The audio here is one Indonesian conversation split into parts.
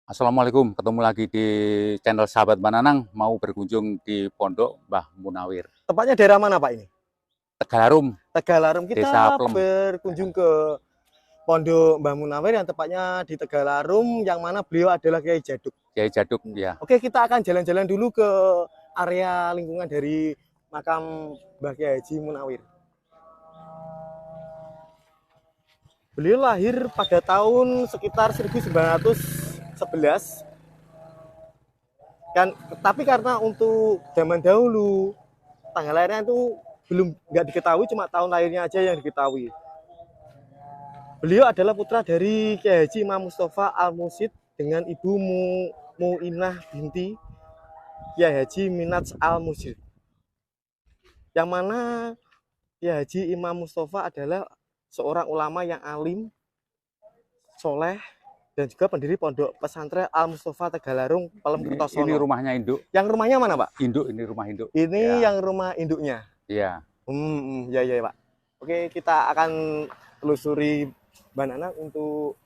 Assalamualaikum, ketemu lagi di channel Sahabat Bananang. Mau berkunjung di Pondok Mbah Munawir, Tepatnya daerah mana Pak ini? Tegalarum, Tegalarum. Desa Kita Plem. berkunjung ke Pondok Mbah Munawir yang tepatnya di Tegalarum, yang mana beliau adalah Kiai Jaduk. Kiai Jaduk, ya. Oke, kita akan jalan-jalan dulu ke area lingkungan dari makam Mbah Kiai Haji Munawir. Beliau lahir pada tahun sekitar 1911. Tapi karena untuk zaman dahulu tanggal lahirnya itu belum nggak diketahui, cuma tahun lahirnya aja yang diketahui. Beliau adalah putra dari Kiai Haji Imam Mustafa Al-Mursyid dengan ibu Muinah binti Kiai Haji Minaj Al-Mursyid. Yang mana Kiai Haji Imam Mustafa adalah seorang ulama yang alim, soleh, dan juga pendiri pondok pesantren Al-Mustafa Tegalarung, Pelem Kertosono. Ini rumahnya induk. Yang rumahnya mana Pak? Induk, ini rumah induk. Ini ya. Yang rumah induknya. Iya. Ya Pak. Oke, kita akan telusuri Banana untuk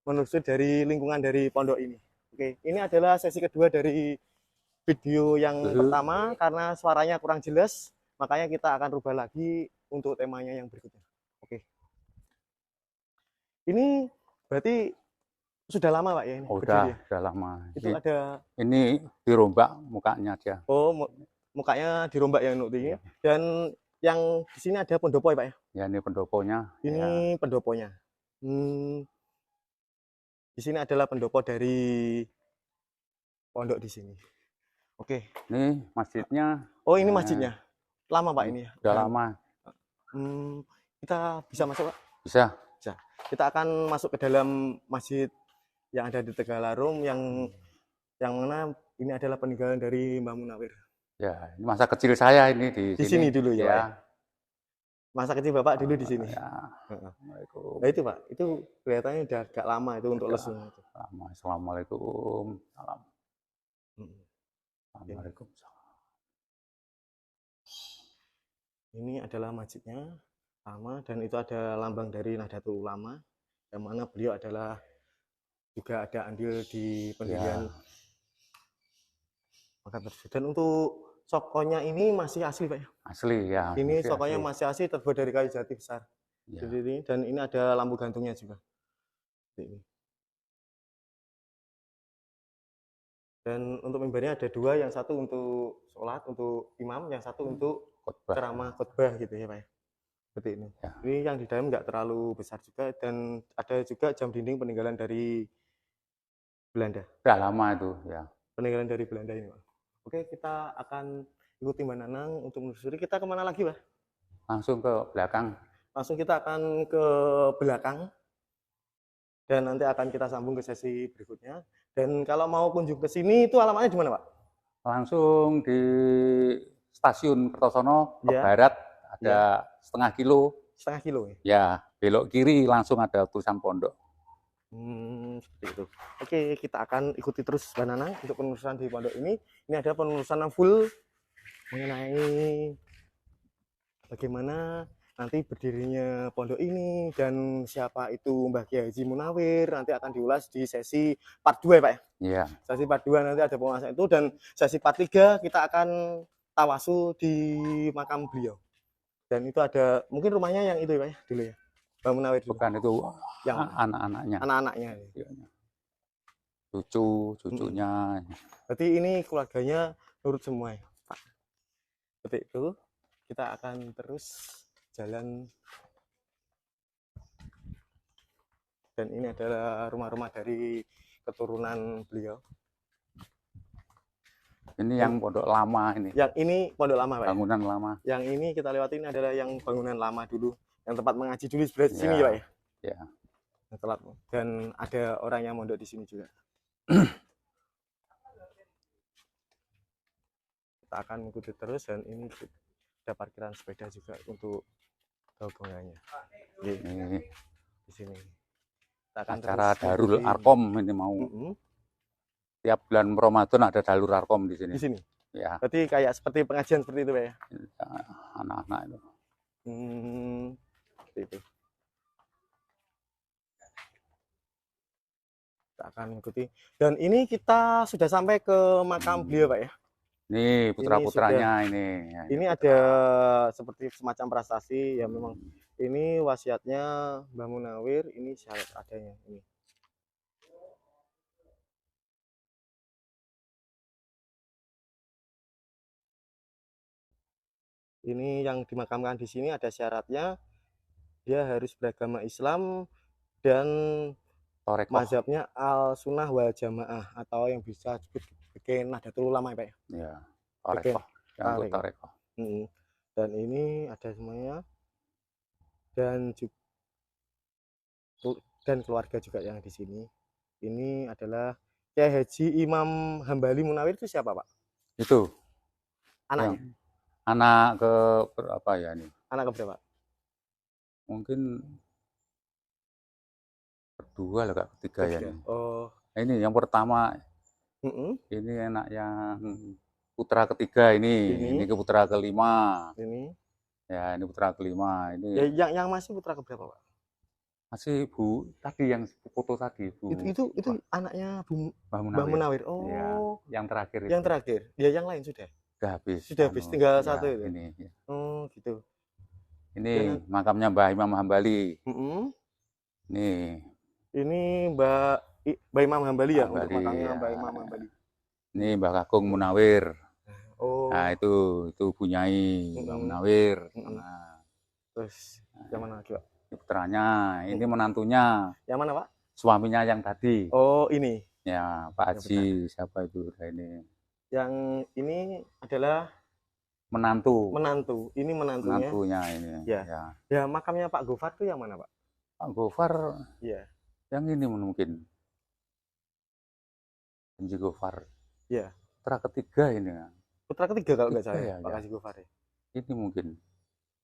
menelusuri dari lingkungan dari pondok ini. Oke, ini adalah sesi kedua dari video yang pertama. Karena suaranya kurang jelas, makanya kita akan rubah lagi untuk temanya yang berikutnya. Oke. Ini berarti sudah lama Pak ya ini? Oh, sudah lama. Itu ada. Ini dirombak mukanya dia. Oh, mukanya dirombak ya Nuk ini. Dan yang di sini ada pendopo ya Pak ya? Ya, ini pendoponya. Ini ya. Pendoponya. Di sini adalah pendopo dari pondok di sini. Oke. Ini masjidnya. Oh, ini masjidnya. Lama Pak ini ya? Sudah lama. Kita bisa masuk Pak? Bisa. Bisa. Kita akan masuk ke dalam masjid yang ada di Tegalarum yang mana ini adalah peninggalan dari Mbah Munawir. Ya, ini masa kecil saya ini di sini dulu ya. Ya. Masa kecil Bapak dulu di sini. Ya. Nah itu Pak, itu kelihatannya udah agak lama itu untuk lesung itu. Lama. Assalamualaikum. Salam. Assalamualaikum. Ini adalah masjidnya lama, dan itu ada lambang dari Nahdlatul Ulama, yang mana beliau adalah juga ada andil di pendirian makam tersebut. Dan untuk sokonya ini masih asli Pak ya? Asli ya. Ini sokonya masih asli, terbuat dari kayu jati besar. Ya. Dan ini ada lampu gantungnya juga. Dan untuk mimbarnya ada dua, yang satu untuk sholat, untuk imam, yang satu untuk ceramah khotbah gitu ya Pak ya. Seperti ini. Ya. Ini yang di dalam nggak terlalu besar juga, dan ada juga jam dinding peninggalan dari Belanda. Sudah lama itu ya. Peninggalan dari Belanda ini Pak. Oke, kita akan ikuti Mbak Nanang untuk menelusuri. Kita kemana lagi Pak? Langsung ke belakang. Langsung kita akan ke belakang. Dan nanti akan kita sambung ke sesi berikutnya. Dan kalau mau kunjung ke sini, itu alamatnya di mana Pak? Langsung di stasiun Kertosono ke barat ada setengah kilo. Setengah kilo ya? Ya, belok kiri langsung ada tulisan pondok. Seperti itu. Oke, kita akan ikuti terus Mbak Nanang untuk penelusuran di pondok ini. Ini ada penelusuran yang full mengenai bagaimana nanti berdirinya pondok ini dan siapa itu Mbah Kiai Haji Munawir. Nanti akan diulas di sesi part 2 ya Pak ya? Iya. Sesi part 2 nanti ada pembahasan itu, dan sesi part 3 kita akan tawasul di makam beliau. Dan itu ada mungkin rumahnya yang itu ya Pak ya, dulu ya? Mbah Munawir dulu. Bukan, itu yang anak-anaknya. Anak-anaknya. Cucunya. Berarti ini keluarganya nurut semua ya Pak. Seperti itu. Kita akan terus jalan. Dan ini adalah rumah-rumah dari keturunan beliau. Ini yang pondok lama ini. Yang ini pondok lama Pak. Bangunan lama. Yang ini kita lewatin adalah yang bangunan lama dulu, yang tempat mengaji dulu sebelah sini ya Pak ya. Ya. Dan ada orang yang mondok di sini juga. Kita akan ikuti terus, dan ini ada parkiran sepeda juga untuk gabungannya. Ini di sini. Kita akan acara Darul Arkom ini mau. Tiap bulan Ramadan ada Darul Arkom di sini. Di sini. Ya. Berarti kayak seperti pengajian seperti itu Pak ya? Anak-anak itu. Seperti itu. kita akan mengikuti. Dan ini kita sudah sampai ke makam beliau, Pak ya. Ini putra-putranya ini. Ya, Ini ada seperti semacam prasasti ya, memang ini wasiatnya Mbah Munawir, ini syarat adanya ini. Ini yang dimakamkan di sini ada syaratnya, dia harus beragama Islam dan Torekoh. mazhabnya al sunnah wal jamaah, atau yang bisa disebut sebagai Nahdlatul Ulama ya, Pak ya. Ya, Torekoh. Yang Torekoh. Torekoh. Dan ini ada semuanya, dan keluarga juga yang di sini. Ini adalah Kiai Haji Imam Hambali Munawir, itu siapa, Pak? Itu Anaknya. Anak ke berapa ya ini? Anak ke berapa? Mungkin kedua lah, Kak, ketiga ya ini. Oh. Ini yang pertama. Ini anak yang putra ketiga ini. Ini ke putra kelima. Ini. Ya, ini putra kelima. Ini. Ya, yang masih putra ke berapa, Pak? Masih Bu tadi yang foto tadi, Bu. Itu anaknya Mbah Mbah Munawir. Oh. Ya, yang terakhir itu. Yang terakhir. Ya, yang lain sudah. Sudah habis. Sudah habis, tinggal ya, satu itu. Ini. Ya. Oh, gitu. Ini makamnya Mbah Imam Hambali. Nih. Ini Mbah Imam Hambali ya, Hambali, untuk makamnya ya. Mbah Imam Hambali. Ini Mbah Kakung Munawir. Oh. Nah, itu Bunyai Mbah Munawir. Nah. Terus yang mana lagi, Pak? Ini putranya, ini menantunya. Yang mana, Pak? Suaminya yang tadi. Oh, ini. Ya, Pak Haji, siapa itu? Ini. Yang ini adalah menantu. Ini menantunya. Menantunya ini. Ya. Ya, makamnya Pak Gofar itu yang mana, Pak? Pak Gofar. Iya. Yang ini mungkin. Haji Gofar. Iya. Putra ketiga ini. Putra ketiga kalau nggak salah ya, Pak Haji Gofar ya. Ini mungkin.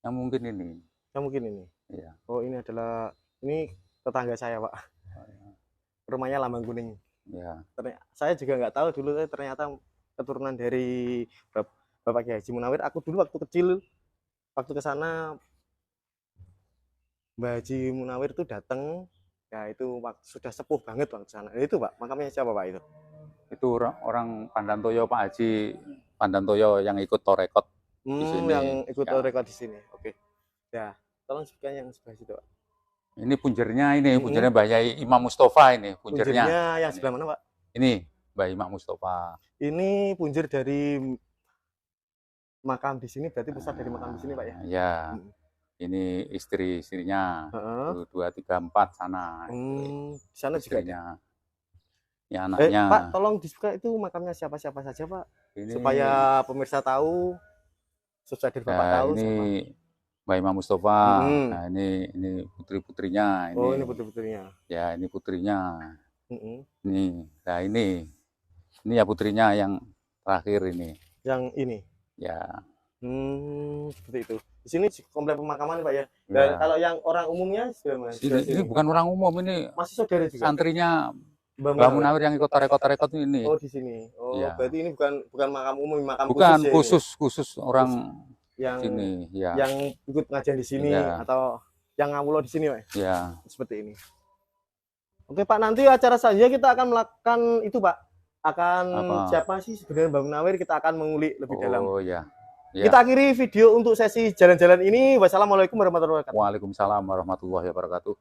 Yang mungkin ini. Yang mungkin ini. Iya. Oh, ini adalah tetangga saya, Pak. Rumahnya Lambang Kuning. Ya. Saya juga nggak tahu dulu, ternyata keturunan dari Bapak Kiai Haji Munawir. Aku dulu waktu kecil, waktu ke sana Mbah Haji Munawir itu datang, ya itu sudah sepuh banget waktu sana. Itu, Pak, makamnya siapa, Pak, itu? Itu orang Pandantoyo, Pak Haji Pandantoyo yang ikut torekot di sini. Yang ikut torekot di sini. Oke. Ya, tolong sebutkan yang sebelah situ, Pak. Ini punjernya punjernya Mbah Yai Imam Mustafa ini, punjernya. Punjernya yang sebelah mana, Pak? Ini Mbah Imam Mustafa. Ini punjer dari makam di sini, berarti pusat dari makam di sini, Pak ya? Ya. Ini istrinya. 2, 3, 4 sana. Di sana juga istrinya. Ya, anaknya. Pak, tolong dibuka itu makamnya siapa-siapa saja, Pak. Ini, supaya pemirsa tahu, subscriber Bapak tahu. Ini Mbah Imam Mustafa. Nah, ini putri-putrinya. Oh, ini putri-putrinya. Ya, ini putrinya. Ini. Nah, ini ya putrinya yang terakhir ini. Yang ini. Ya. Seperti itu. Di sini komplek pemakaman, Pak ya. Dan kalau yang orang umumnya ini bukan orang umum, ini masih saudara juga. Santrinya Mbah Munawir yang ikut torekot ini. Oh, di sini. Oh, ya. Berarti ini bukan makam umum, makam bukan khusus. Khusus orang yang sini, ya. Yang ikut ngajian di sini, ya. Atau yang ngawulo di sini, Pak. Ya. Seperti ini. Oke, Pak, nanti acara saja kita akan melakukan itu, Pak. Siapa sih sebenarnya Mbah Munawir, kita akan mengulik lebih dalam. Oh, ya. Kita akhiri video untuk sesi jalan-jalan ini. Wassalamualaikum warahmatullahi wabarakatuh. Waalaikumsalam warahmatullahi wabarakatuh.